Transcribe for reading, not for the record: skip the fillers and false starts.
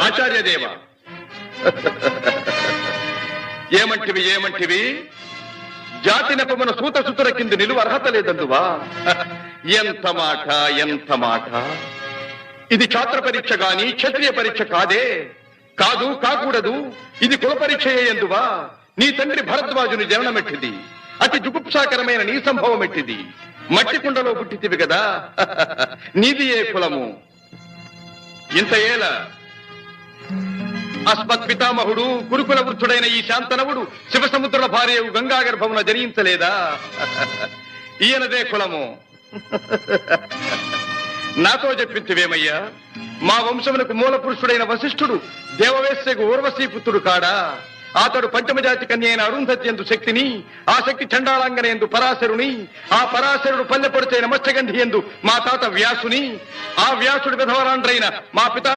ఆచార్యదేవ ఏమంటివి ఏమంటివి జాతి నెపమున సూత సుతుర కింద నిలువ అర్హత లేదందువా? ఎంత మాట ఎంత మాట! ఇది ఛాత్ర పరీక్ష గాని క్షత్రియ పరీక్ష కాదే. కాదు కాకూడదు, ఇది కుల పరీక్ష ఎందువా? నీ తండ్రి భరద్వాజుని జననమెట్టిది, అతి జుగుప్సాకరమైన నీ సంభవం ఎట్టిది. మట్టి కుండలో పుట్టితివి కదా, నీది ఏ కులము? ఇంత ఏల అస్మత్ పితామహుడు కురుకుల వృద్ధుడైన ఈ శాంతనవుడు శివసముద్రుల భార్య గంగా గర్భమున జనించలేదా? ఈయనదే కులము. నాతో చెప్పించువేమయ్యా, మా వంశమునకు మూల పురుషుడైన వశిష్ఠుడు దేవవేశ్యకు ఊర్వశీపుత్రుడు కాడా? అతడు పంచమజాతి కన్య అయిన అరుంధతి ఎందు శక్తిని, ఆ శక్తి చండాళంగన ఎందు పరాశరుని, ఆ పరాశరుడు పల్లెపొడిచైన మత్స్యగంధి ఎందు మా తాత వ్యాసుని, ఆ వ్యాసుడు విధవరాండ్రైన మా పితా